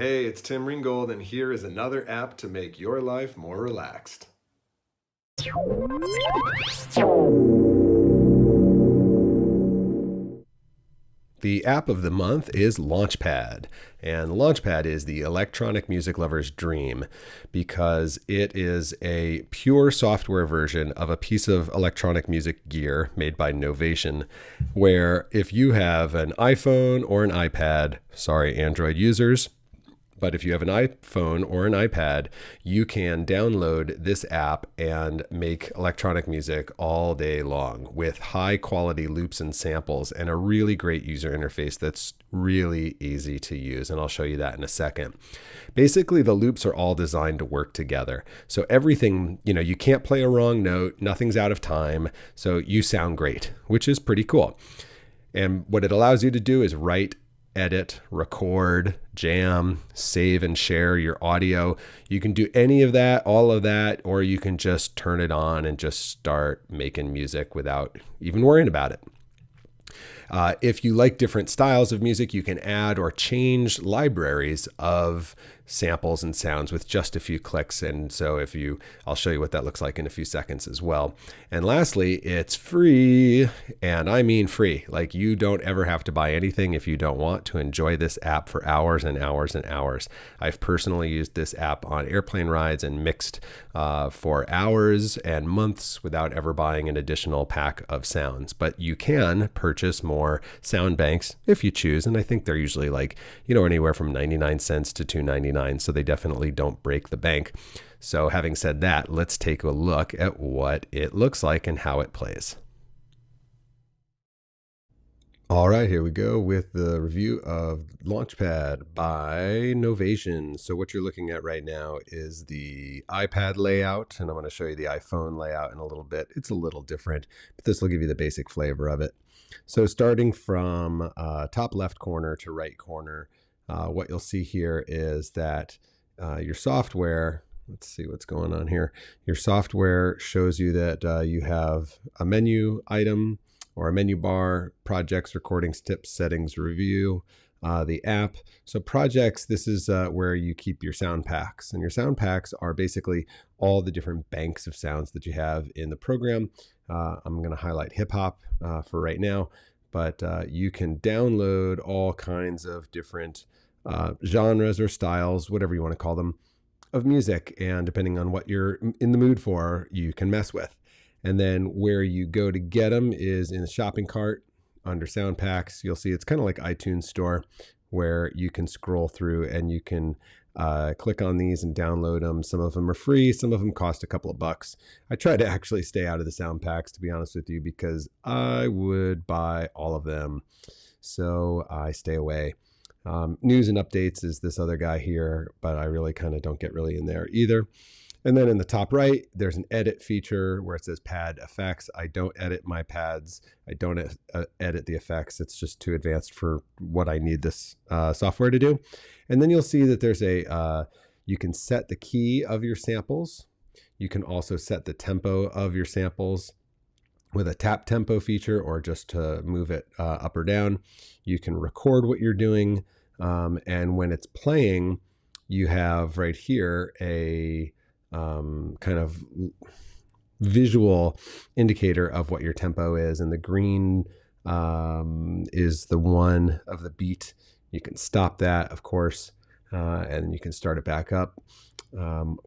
Hey, it's Tim Ringgold, and here is another app to make your life more relaxed. The app of the month is Launchpad, and Launchpad is the electronic music lover's dream because it is a pure software version of a piece of electronic music gear made by Novation, where if you have an iPhone or an iPad, sorry, Android users, but if you have an iPhone or an iPad, you can download this app and make electronic music all day long with high quality loops and samples and a really great user interface that's really easy to use. And I'll show you that in a second. Basically, the loops are all designed to work together. So everything, you can't play a wrong note, nothing's out of time. So you sound great, which is pretty cool. And what it allows you to do is write, edit, record, jam, save and share your audio. You can do any of that, all of that, or you can just turn it on and just start making music without even worrying about it. If you like different styles of music, you can add or change libraries of samples and sounds with just a few clicks. And so I'll show you what that looks like in a few seconds as well. And lastly, it's free, and I mean free. Like, you don't ever have to buy anything if you don't want to enjoy this app for hours and hours and hours. I've personally used this app on airplane rides and mixed for hours and months without ever buying an additional pack of sounds. But you can purchase more sound banks if you choose, and I think they're usually like, anywhere from 99 cents to $2.99. So they definitely don't break the bank. So having said that, let's take a look at what it looks like and how it plays. All right, here we go with the review of Launchpad by Novation. So what you're looking at right now is the iPad layout, and I'm going to show you the iPhone layout in a little bit. It's a little different, but this will give you the basic flavor of it. So starting from top left corner to right corner, what you'll see here is that your software, let's see what's going on here. Your software shows you that you have a menu item or a menu bar, projects, recordings, tips, settings, review, the app. So projects, this is where you keep your sound packs. And your sound packs are basically all the different banks of sounds that you have in the program. I'm going to highlight hip hop for right now, but you can download all kinds of different genres or styles, whatever you want to call them, of music. And depending on what you're in the mood for, you can mess with. And then where you go to get them is in the shopping cart under sound packs. You'll see it's kind of like iTunes Store, where you can scroll through and you can click on these and download them. Some of them are free. Some of them cost a couple of bucks. I try to actually stay out of the sound packs, to be honest with you, because I would buy all of them. So I stay away. News and updates is this other guy here, but I really kind of don't get really in there either. And then in the top right, there's an edit feature where it says pad effects. I don't edit my pads. I don't edit the effects. It's just too advanced for what I need this software to do. And then you'll see that there's you can set the key of your samples. You can also set the tempo of your samples with a tap tempo feature, or just to move it up or down. You can record what you're doing. And when it's playing, you have right here a kind of visual indicator of what your tempo is. And the green is the one of the beat. You can stop that, of course, and you can start it back up.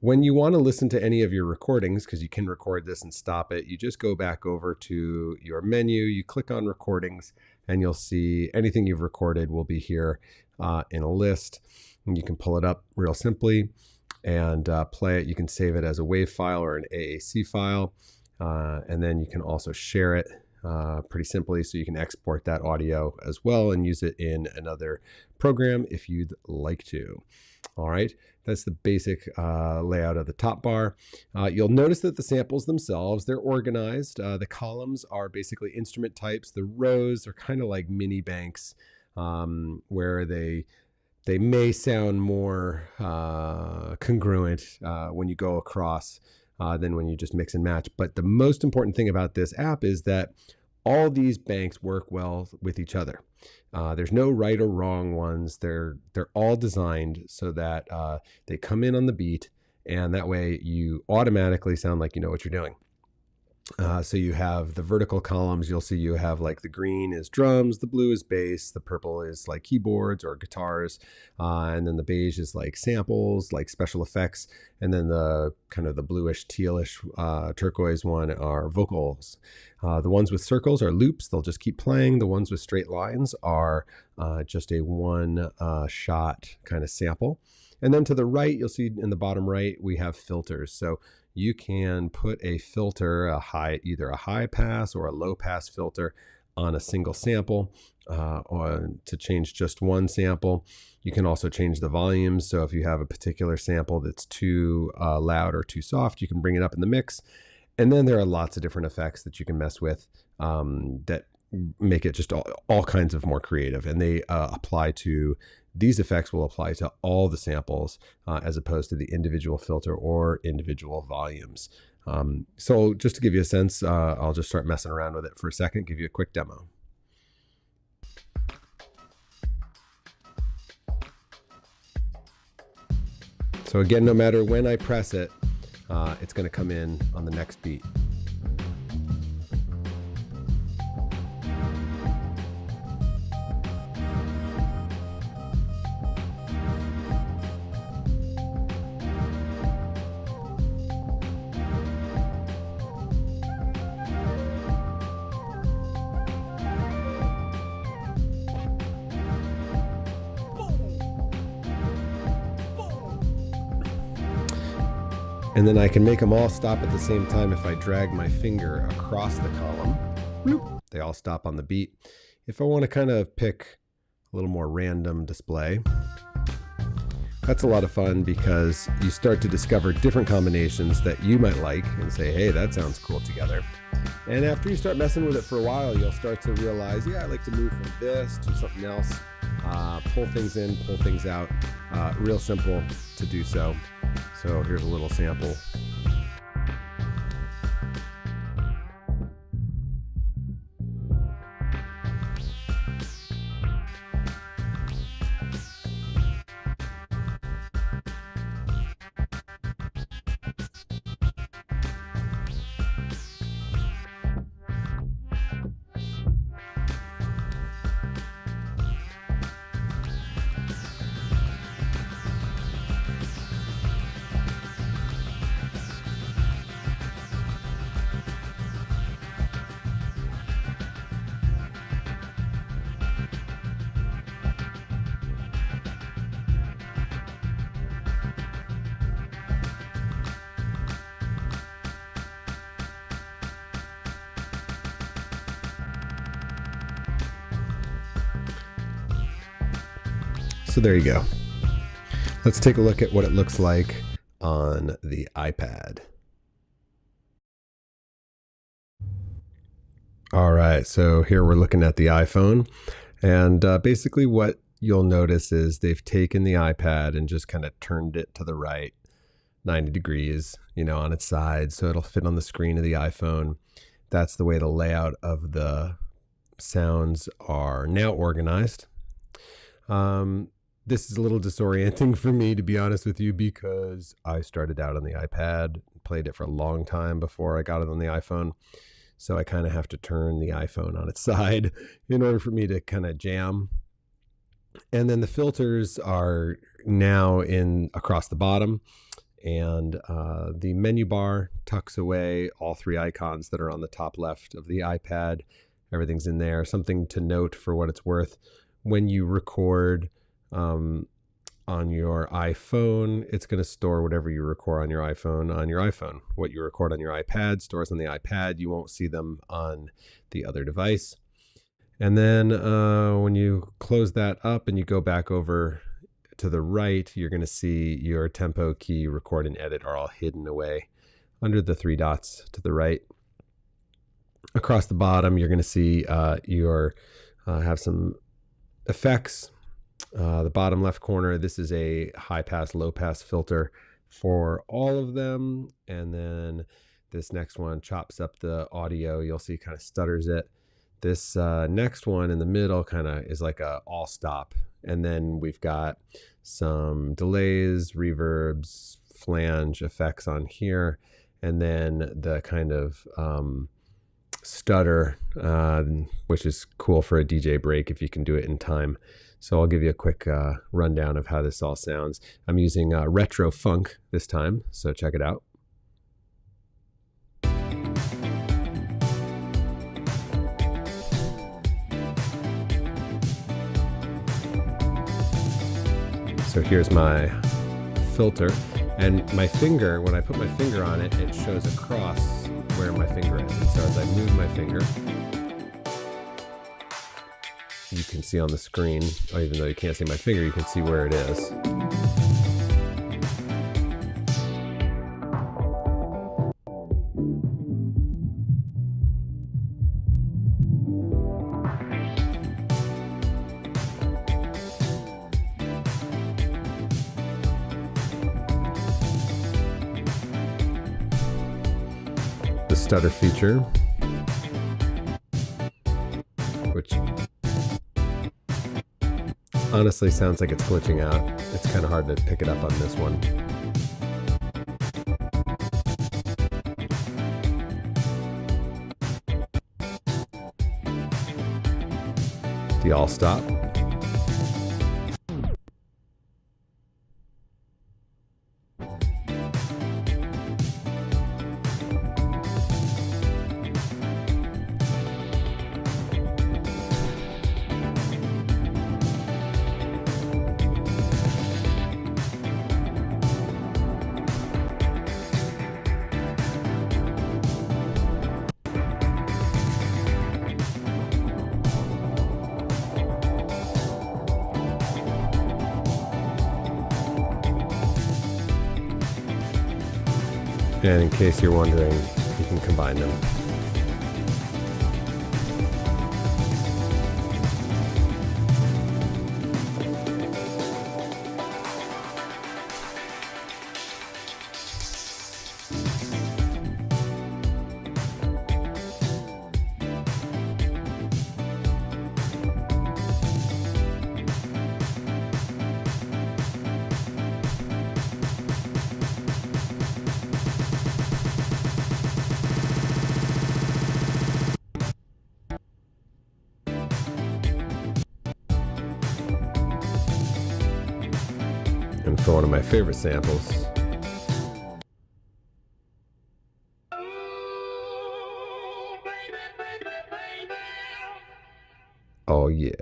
When you want to listen to any of your recordings, because you can record this and stop it, you just go back over to your menu, you click on recordings, and you'll see anything you've recorded will be here in a list. And you can pull it up real simply and play it. You can save it as a WAV file or an AAC file, and then you can also share it pretty simply, so you can export that audio as well and use it in another program if you'd like to. All right, that's the basic layout of the top bar. You'll notice that the samples themselves, they're organized. The columns are basically instrument types. The rows are kind of like mini banks, where they may sound more congruent when you go across than when you just mix and match. But the most important thing about this app is that All these banks work well with each other. There's no right or wrong ones. They're all designed so that they come in on the beat, and that way you automatically sound like you know what you're doing. So you have the vertical columns. You'll see you have like the green is drums, the blue is bass, the purple is like keyboards or guitars, and then the beige is like samples, like special effects, and then the kind of the bluish, tealish, turquoise one are vocals. The ones with circles are loops. They'll just keep playing. The ones with straight lines are just a one shot kind of sample. And then to the right, you'll see in the bottom right, we have filters. So you can put a filter, either a high pass or a low pass filter on a single sample, or to change just one sample. You can also change the volumes. So if you have a particular sample that's too loud or too soft, you can bring it up in the mix. And then there are lots of different effects that you can mess with that make it just all kinds of more creative. And they apply to, these effects will apply to all the samples as opposed to the individual filter or individual volumes. So just to give you a sense, I'll just start messing around with it for a second, give you a quick demo. So again, no matter when I press it, it's going to come in on the next beat. And then I can make them all stop at the same time if I drag my finger across the column. Bloop, they all stop on the beat. If I want to kind of pick a little more random display, that's a lot of fun because you start to discover different combinations that you might like and say, hey, that sounds cool together. And after you start messing with it for a while, you'll start to realize, yeah, I like to move from this to something else, pull things in, pull things out. Real simple to do so. So here's a little sample. So there you go. Let's take a look at what it looks like on the iPad. All right, so here we're looking at the iPhone, and basically what you'll notice is they've taken the iPad and just kind of turned it to the right 90 degrees, on its side, so it'll fit on the screen of the iPhone. That's the way the layout of the sounds are now organized. This is a little disorienting for me, to be honest with you, because I started out on the iPad, played it for a long time before I got it on the iPhone. So I kind of have to turn the iPhone on its side in order for me to kind of jam. And then the filters are now in across the bottom, and the menu bar tucks away all three icons that are on the top left of the iPad. Everything's in there. Something to note for what it's worth: when you record on your iPhone, it's going to store whatever you record on your iPhone. What you record on your iPad stores on the iPad. You won't see them on the other device. And then when you close that up and you go back over to the right, you're going to see your tempo, key, record, and edit are all hidden away under the three dots to the right. Across the bottom, you're going to see have some effects. The bottom left corner, this is a high pass, low pass filter for all of them. And then this next one chops up the audio. You'll see kind of stutters it. This next one in the middle kind of is like a all stop. And then we've got some delays, reverbs, flange effects on here. And then the kind of stutter, which is cool for a DJ break if you can do it in time. So I'll give you a quick rundown of how this all sounds. I'm using retro funk this time, so check it out. So here's my filter, and my finger, when I put my finger on it, it shows across where my finger is. And so as I move my finger, you can see on the screen, even though you can't see my finger, you can see where it is. The stutter feature, which honestly sounds like it's glitching out. It's kind of hard to pick it up on this one. The all stop. And in case you're wondering, you can combine them. And for one of my favorite samples, oh yeah.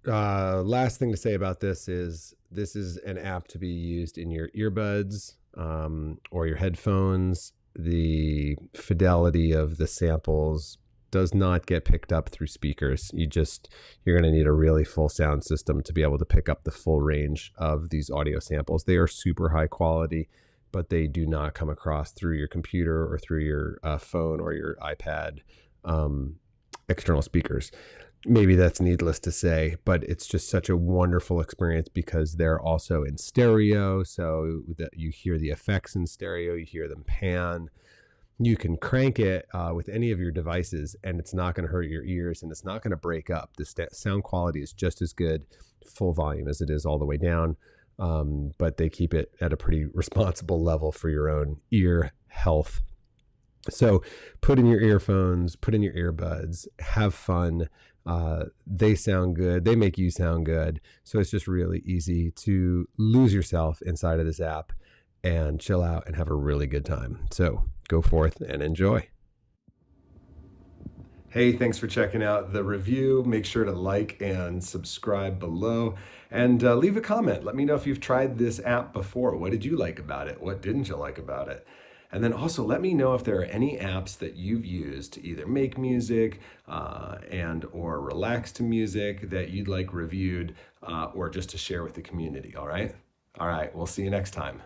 Last thing to say about this is an app to be used in your earbuds or your headphones. The fidelity of the samples does not get picked up through speakers. You're going to need a really full sound system to be able to pick up the full range of these audio samples. They are super high quality, but they do not come across through your computer or through your phone or your iPad external speakers. Maybe that's needless to say, but it's just such a wonderful experience because they're also in stereo, so that you hear the effects in stereo, you hear them pan. You can crank it with any of your devices and it's not going to hurt your ears and it's not going to break up. The sound quality is just as good full volume as it is all the way down, but they keep it at a pretty responsible level for your own ear health. So put in your earphones, put in your earbuds, have fun. They sound good. They make you sound good. So it's just really easy to lose yourself inside of this app and chill out and have a really good time. So go forth and enjoy. Hey, thanks for checking out the review. Make sure to like and subscribe below and leave a comment. Let me know if you've tried this app before. What did you like about it? What didn't you like about it? And then also let me know if there are any apps that you've used to either make music and or relax to music that you'd like reviewed or just to share with the community, all right? All right, we'll see you next time.